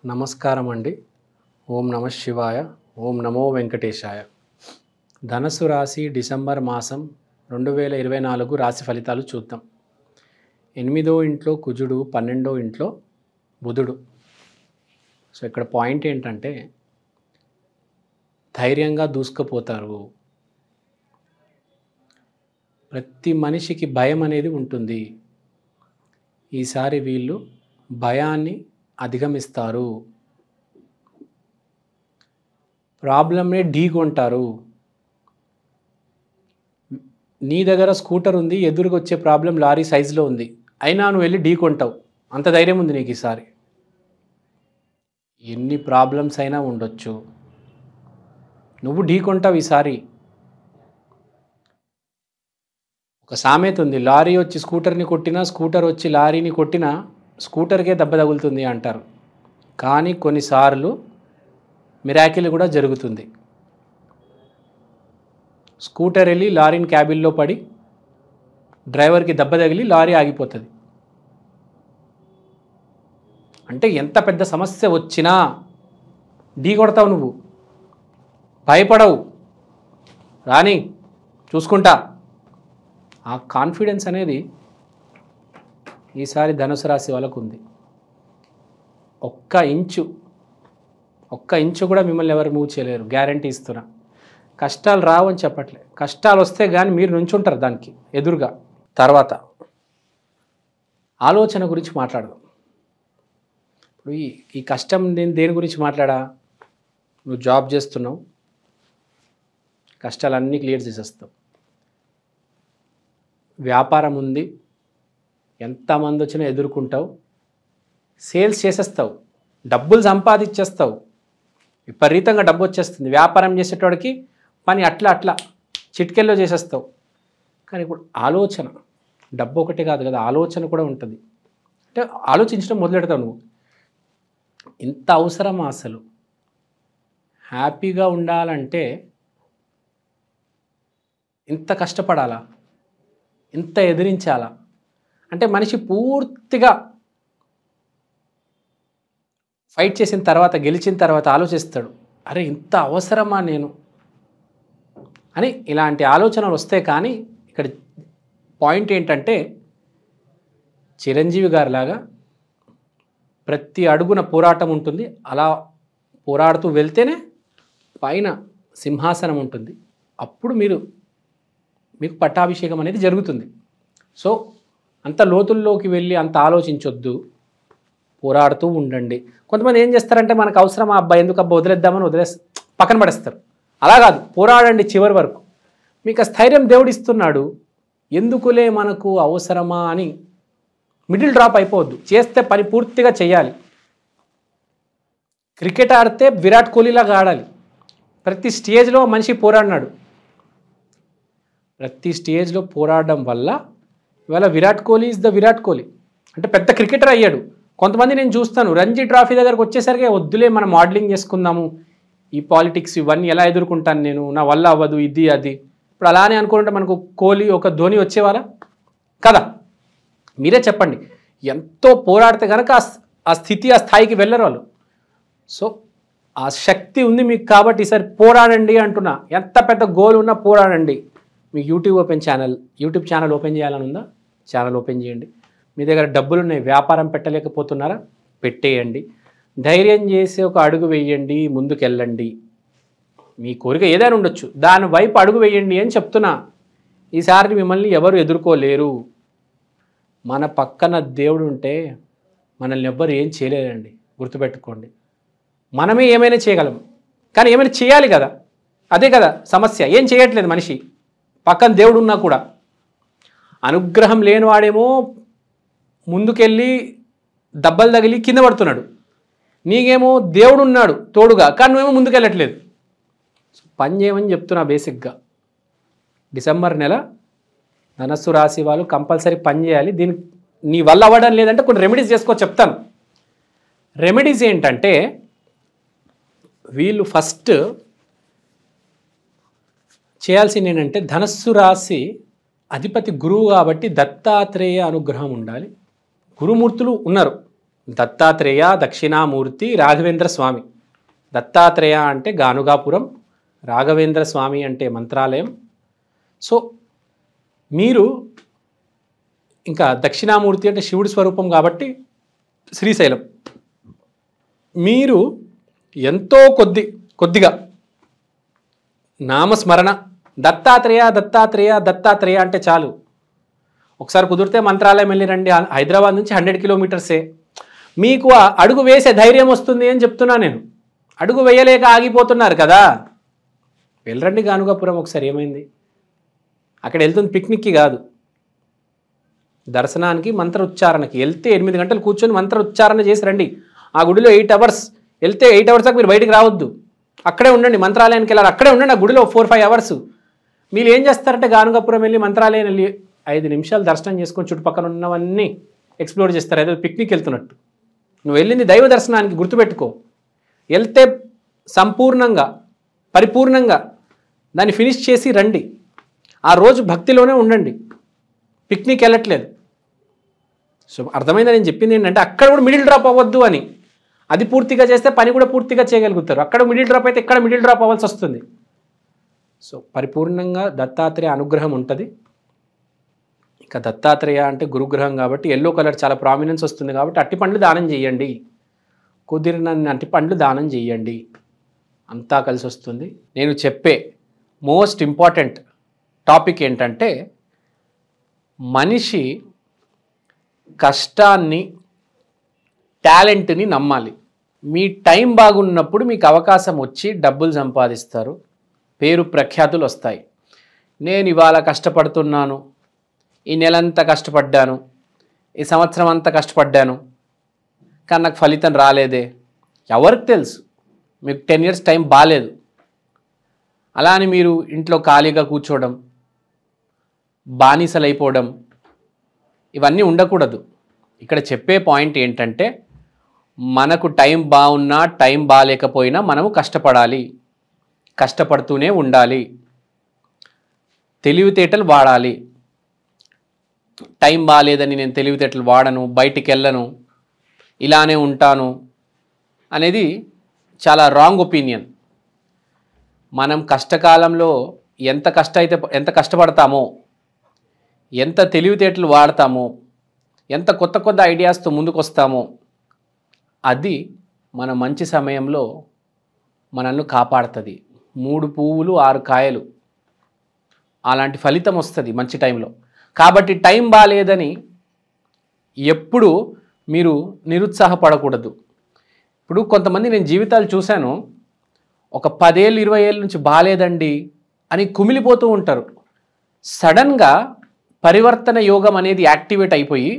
నమస్కారం అండి. ఓం నమ శివాయ. ఓం నమో వెంకటేశాయ. ధనస్సు రాశి డిసెంబర్ మాసం 2024 రాశి ఫలితాలు చూద్దాం. 8వ ఇంట్లో కుజుడు, 12వ ఇంట్లో బుధుడు. సో ఇక్కడ పాయింట్ ఏంటంటే ధైర్యంగా దూసుకుపోతారు. ప్రతి మనిషికి భయం అనేది ఉంటుంది. ఈసారి వీళ్ళు భయాన్ని అధిగమిస్తారు. ప్రాబ్లమ్ని ఢీకొంటారు. నీ దగ్గర స్కూటర్ ఉంది, ఎదురుగా వచ్చే ప్రాబ్లం లారీ సైజులో ఉంది, అయినా నువ్వు వెళ్ళి ఢీకొంటావు. అంత ధైర్యం ఉంది నీకు ఈసారి. ఎన్ని ప్రాబ్లమ్స్ అయినా ఉండొచ్చు, నువ్వు ఢీకొంటావు ఈసారి. ఒక సామెత ఉంది, లారీ వచ్చి స్కూటర్ని కొట్టినా, స్కూటర్ వచ్చి లారీని కొట్టినా స్కూటర్కే దెబ్బ తగులుతుంది అంటారు. కానీ కొన్నిసార్లు మిరాకిల్ కూడా జరుగుతుంది. స్కూటర్ వెళ్ళి లారీని క్యాబిన్లో పడి డ్రైవర్కి దెబ్బ తగిలి లారీ ఆగిపోతుంది. అంటే ఎంత పెద్ద సమస్య వచ్చినా ఢీ కొడతావు, నువ్వు భయపడవు. రాని చూసుకుంటా. ఆ కాన్ఫిడెన్స్ అనేది ఈసారి ధనుసు రాశి వాళ్ళకు ఉంది. ఒక్క ఇంచు కూడా మిమ్మల్ని ఎవరు మూవ్ చేయలేరు, గ్యారంటీ ఇస్తున్నా. కష్టాలు రావని చెప్పట్లే, కష్టాలు వస్తే కానీ మీరు నుంచుంటారు దానికి ఎదురుగా. తర్వాత ఆలోచన గురించి మాట్లాడదాం. ఇప్పుడు ఈ కష్టం నేను దేని గురించి మాట్లాడా? నువ్వు జాబ్ చేస్తున్నావు, కష్టాలన్నీ క్లియర్ చేసేస్తావు. వ్యాపారం ఉంది, ఎంతమంది వచ్చినా ఎదుర్కొంటావు, సేల్స్ చేసేస్తావు, డబ్బులు సంపాదించేస్తావు, విపరీతంగా డబ్బు వచ్చేస్తుంది. వ్యాపారం చేసేటోడికి పని అట్లా చిటికెల్లో చేసేస్తావు. కానీ ఇప్పుడు ఆలోచన, డబ్బు ఒకటే కాదు కదా, ఆలోచన కూడా ఉంటుంది. అంటే ఆలోచించడం మొదలెడతావు నువ్వు. ఇంత అవసరమా అసలు? హ్యాపీగా ఉండాలంటే ఇంత కష్టపడాలా, ఇంత ఎదిరించాలా? అంటే మనిషి పూర్తిగా ఫైట్ చేసిన తర్వాత, గెలిచిన తర్వాత ఆలోచిస్తాడు, అరే ఇంత అవసరమా నేను అని. ఇలాంటి ఆలోచనలు వస్తే కానీ ఇక్కడ పాయింట్ ఏంటంటే చిరంజీవి గారిలాగా ప్రతి అడుగున పోరాటం ఉంటుంది. అలా పోరాడుతూ వెళ్తేనే పైన సింహాసనం ఉంటుంది. అప్పుడు మీకు పట్టాభిషేకం అనేది జరుగుతుంది. సో అంత లోతుల్లోకి వెళ్ళి అంత ఆలోచించొద్దు, పోరాడుతూ ఉండండి. కొంతమంది ఏం చేస్తారంటే మనకు అవసరమా అబ్బా, ఎందుకు అబ్బా వదిలేద్దామని పక్కన పడేస్తారు. అలా కాదు, పోరాడండి చివరి వరకు. మీకు ఆ స్థైర్యం దేవుడు ఇస్తున్నాడు. ఎందుకులే మనకు అవసరమా అని మిడిల్ డ్రాప్ అయిపోవద్దు. చేస్తే పని పూర్తిగా చేయాలి. క్రికెట్ ఆడితే విరాట్ కోహ్లీలాగా ఆడాలి. ప్రతి స్టేజ్లో మనిషి పోరాడినాడు. ప్రతి స్టేజ్లో పోరాడడం వల్ల ఇవాళ విరాట్ కోహ్లీ ఇస్ ద విరాట్ కోహ్లీ, అంటే పెద్ద క్రికెటర్ అయ్యాడు. కొంతమంది నేను చూస్తాను రంజీ ట్రాఫీ దగ్గరకు వచ్చేసరికి వద్దులే మనం మోడలింగ్ చేసుకుందాము, ఈ పాలిటిక్స్ ఇవన్నీ ఎలా ఎదుర్కొంటాను నేను, నా వల్ల అవ్వదు, ఇది అది. ఇప్పుడు అలానే అనుకుంటే మనకు కోహ్లీ, ఒక ధోని వచ్చేవారా కదా? మీరే చెప్పండి. ఎంతో పోరాడితే కనుక ఆ స్థితి, ఆ స్థాయికి వెళ్ళరు వాళ్ళు. సో ఆ శక్తి ఉంది మీకు కాబట్టి ఈసారి పోరాడండి అంటున్నా. ఎంత పెద్ద గోల్ ఉన్నా పోరాడండి. మీకు యూట్యూబ్ ఛానల్ ఓపెన్ చేయాలని ఉందా? ఛానల్ ఓపెన్ చేయండి. మీ దగ్గర డబ్బులు ఉన్నాయి, వ్యాపారం పెట్టలేకపోతున్నారా? పెట్టేయండి. ధైర్యం చేసి ఒక అడుగు వేయండి, ముందుకెళ్ళండి. మీ కోరిక ఏదైనా ఉండొచ్చు, దాని వైపు అడుగు వేయండి అని చెప్తున్నా. ఈసారి మిమ్మల్ని ఎవరు ఎదుర్కోలేరు. మన పక్కన దేవుడు ఉంటే మనల్ని ఎవ్వరు ఏం చేయలేరండి, గుర్తుపెట్టుకోండి. మనమే ఏమైనా చేయగలం, కానీ ఏమైనా చేయాలి కదా. అదే కదా సమస్య. ఏం చేయట్లేదు మనిషి, పక్కన దేవుడు ఉన్నా కూడా. అనుగ్రహం లేనివాడేమో ముందుకెళ్ళి దెబ్బలు తగిలి కింద పడుతున్నాడు. నీకేమో దేవుడు ఉన్నాడు తోడుగా, కానీ నువ్వేమో ముందుకెళ్ళట్లేదు. పని చేయమని చెప్తున్నా. బేసిక్గా డిసెంబర్ నెల ధనస్సు రాశి వాళ్ళు కంపల్సరీ పని చేయాలి. దీనికి నీ వల్ల అవ్వడం లేదంటే కొన్ని రెమెడీస్ చేసుకో చెప్తాను. రెమెడీస్ ఏంటంటే వీళ్ళు ఫస్ట్ చేయాల్సింది ఏంటంటే, ధనస్సు రాశి అధిపతి గురువు కాబట్టి దత్తాత్రేయ అనుగ్రహం ఉండాలి. గురుమూర్తులు ఉన్నారు, దత్తాత్రేయ, దక్షిణామూర్తి, రాఘవేంద్ర స్వామి. దత్తాత్రేయ అంటే గానుగాపురం, రాఘవేంద్ర స్వామి అంటే మంత్రాలయం. సో మీరు ఇంకా దక్షిణామూర్తి అంటే శివుడి స్వరూపం కాబట్టి శ్రీశైలం. మీరు ఎంతో కొద్దిగా నామస్మరణ దత్తాత్రేయ దత్తాత్రేయ దత్తాత్రేయ అంటే చాలు. ఒకసారి కుదిరితే మంత్రాలయం వెళ్ళి రండి. హైదరాబాద్ నుంచి 100 కిలోమీటర్సే. మీకు అడుగు వేసే ధైర్యం వస్తుంది అని చెప్తున్నా నేను. అడుగు వేయలేక ఆగిపోతున్నారు కదా, వెళ్ళరండి గానుగాపురం ఒకసారి. ఏమైంది? అక్కడ వెళ్తుంది పిక్నిక్కి కాదు, దర్శనానికి, మంత్ర ఉచ్చారణకి. వెళ్తే 8 గంటలు కూర్చొని మంత్ర ఉచ్చారణ చేసి రండి. ఆ గుడిలో 8 అవర్స్ వెళ్తే 8 అవర్స్ దాకా మీరు బయటికి రావద్దు, అక్కడే ఉండండి. మంత్రాలయానికి వెళ్ళాలి, అక్కడే ఉండండి. ఆ గుడిలో 4-5 అవర్స్. మీరు ఏం చేస్తారంటే గానుగాపురం వెళ్ళి మంత్రాలయం వెళ్ళి 5 నిమిషాలు దర్శనం చేసుకొని చుట్టుపక్కల ఉన్నవన్నీ ఎక్స్ప్లోర్ చేస్తారు, ఏదో పిక్నిక్ వెళ్తున్నట్టు. నువ్వు వెళ్ళింది దైవ దర్శనానికి, గుర్తుపెట్టుకో. వెళ్తే సంపూర్ణంగా పరిపూర్ణంగా దాన్ని ఫినిష్ చేసి రండి. ఆ రోజు భక్తిలోనే ఉండండి, పిక్నిక్ వెళ్ళట్లేదు. సో అర్థమైందా నేను చెప్పింది ఏంటంటే, అక్కడ కూడా మిడిల్ డ్రాప్ అవ్వద్దు అని. అది పూర్తిగా చేస్తే పని కూడా పూర్తిగా చేయగలుగుతారు. అక్కడ మిడిల్ డ్రాప్ అయితే ఇక్కడ మిడిల్ డ్రాప్ అవ్వాల్సి వస్తుంది. సో పరిపూర్ణంగా దత్తాత్రేయ అనుగ్రహం ఉంటుంది. ఇక దత్తాత్రేయ అంటే గురుగ్రహం కాబట్టి ఎల్లో కలర్ చాలా ప్రామినెన్స్ వస్తుంది కాబట్టి అట్టి పండ్లు దానం చేయండి, కుదిరినన్ని అట్టి పండ్లు దానం చేయండి, అంతా కలిసి వస్తుంది. నేను చెప్పే మోస్ట్ ఇంపార్టెంట్ టాపిక్ ఏంటంటే, మనిషి కష్టాన్ని, టాలెంట్ని నమ్మాలి. మీ టైం బాగున్నప్పుడు మీకు అవకాశం వచ్చి డబ్బులు సంపాదిస్తారు, పేరు ప్రఖ్యాతులు వస్తాయి. నేను ఇవాళ కష్టపడుతున్నాను, ఈ నెలంతా కష్టపడ్డాను, ఈ సంవత్సరం అంతా కష్టపడ్డాను, కానీ నాకు ఫలితం రాలేదే. ఎవరికి తెలుసు? మీకు 10 years టైం బాగాలేదు. అలా అని మీరు ఇంట్లో ఖాళీగా కూర్చోవడం, బానిసలైపోవడం, ఇవన్నీ ఉండకూడదు. ఇక్కడ చెప్పే పాయింట్ ఏంటంటే, మనకు టైం బాగున్నా టైం బాగాలేకపోయినా మనము కష్టపడాలి, కష్టపడుతూనే ఉండాలి, తెలివితేటలు వాడాలి. టైం బాగాలేదని నేను తెలివితేటలు వాడను, బయటికి వెళ్ళను, ఇలానే ఉంటాను అనేది చాలా రాంగ్ ఒపీనియన్. మనం కష్టకాలంలో ఎంత కష్టపడతామో, ఎంత తెలివితేటలు వాడతామో, ఎంత కొత్త ఐడియాస్తో ముందుకు వస్తామో, అది మన మంచి సమయంలో మనల్ని కాపాడుతుంది. 3 పువ్వులు 6 కాయలు అలాంటి ఫలితం వస్తుంది మంచి టైంలో. కాబట్టి టైం బాగాలేదని ఎప్పుడు మీరు నిరుత్సాహపడకూడదు. ఇప్పుడు కొంతమంది నేను జీవితాలు చూశాను, ఒక 10 ఏళ్ళు 20 ఏళ్ళ నుంచి బాగాలేదండి అని కుమిలిపోతూ ఉంటారు. సడన్గా పరివర్తన యోగం అనేది యాక్టివేట్ అయిపోయి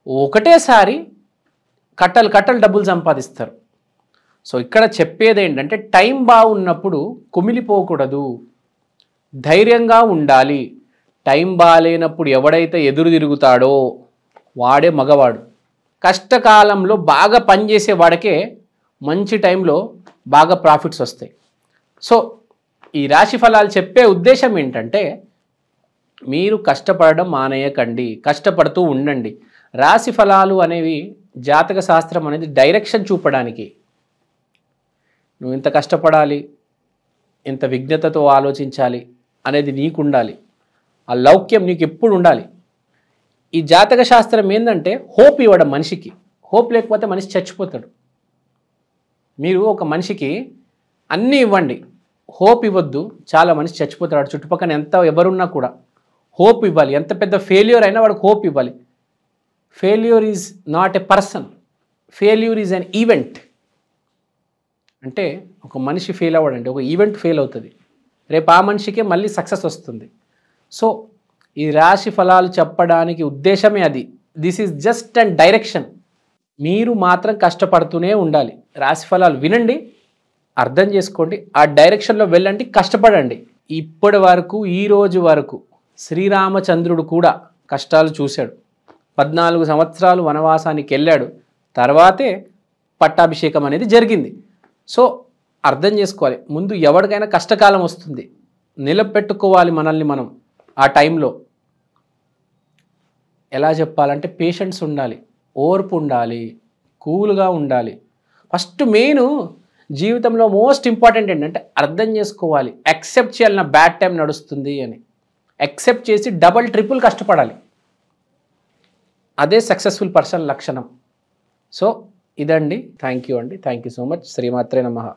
ఒకటేసారి కట్టలు డబ్బులు సంపాదిస్తారు. సో ఇక్కడ చెప్పేది ఏంటంటే, టైం బాగున్నప్పుడు కుమిలిపోకూడదు, ధైర్యంగా ఉండాలి. టైం బాగాలేనప్పుడు ఎవడైతే ఎదురు తిరుగుతాడో వాడే మగవాడు. కష్టకాలంలో బాగా పనిచేసే వాడికే మంచి టైంలో బాగా ప్రాఫిట్స్ వస్తాయి. సో ఈ రాశి ఫలాలు చెప్పే ఉద్దేశం ఏంటంటే, మీరు కష్టపడడం మానేయకండి, కష్టపడుతూ ఉండండి. రాశి ఫలాలు అనేవి, జాతక శాస్త్రం అనేది డైరెక్షన్ చూపడానికి. నువ్వు ఇంత కష్టపడాలి, ఇంత విజ్ఞతతో ఆలోచించాలి అనేది నీకు ఉండాలి. ఆ లౌక్యం నీకు ఎప్పుడు ఉండాలి. ఈ జాతక శాస్త్రం ఏంటంటే హోప్ ఇవ్వడం మనిషికి. హోప్ లేకపోతే మనిషి చచ్చిపోతాడు. మీరు ఒక మనిషికి అన్నీ ఇవ్వండి, హోప్ ఇవ్వద్దు, చాలా మనిషి చచ్చిపోతాడు. చుట్టుపక్కల ఎవరున్నా కూడా హోప్ ఇవ్వాలి. ఎంత పెద్ద ఫెయిల్యూర్ అయినా వాడికి హోప్ ఇవ్వాలి. Failure is not a person, failure is an event. అంటే ఒక మనిషి ఫెయిల్ అవ్వడండి, ఒక ఈవెంట్ ఫెయిల్ అవుతుంది, రేపు ఆ మనిషికే మళ్ళీ సక్సెస్ వస్తుంది. సో ఈ రాశి ఫలాలు చెప్పడానికి ఉద్దేశమే అది. This is just and direction. మీరు మాత్రం కష్టపడుతూనే ఉండాలి. రాశి ఫలాలు వినండి, అర్థం చేసుకోండి, ఆ డైరెక్షన్లో వెళ్ళండి, కష్టపడండి. ఇప్పటి వరకు, ఈ రోజు వరకు శ్రీరామచంద్రుడు కూడా కష్టాలు చూశాడు. 14 సంవత్సరాలు వనవాసానికి వెళ్ళాడు, తర్వాతే పట్టాభిషేకం అనేది జరిగింది. సో అర్థం చేసుకోవాలి, ముందు ఎవరికైనా కష్టకాలం వస్తుంది, నిలబెట్టుకోవాలి మనల్ని మనం. ఆ టైంలో ఎలా చెప్పాలంటే పేషెన్స్ ఉండాలి, ఓర్పు ఉండాలి, కూల్గా ఉండాలి. ఫస్ట్ మెయిన్ జీవితంలో మోస్ట్ ఇంపార్టెంట్ ఏంటంటే అర్థం చేసుకోవాలి, యాక్సెప్ట్ చేయాలి నా బ్యాడ్ టైం నడుస్తుంది అని. యాక్సెప్ట్ చేసి డబల్ ట్రిపుల్ కష్టపడాలి. అదే సక్సెస్ఫుల్ పర్సన్ లక్షణం. సో ఇదండి. థ్యాంక్ యూ అండి. Thank you so much. శ్రీమాత్రే నమః.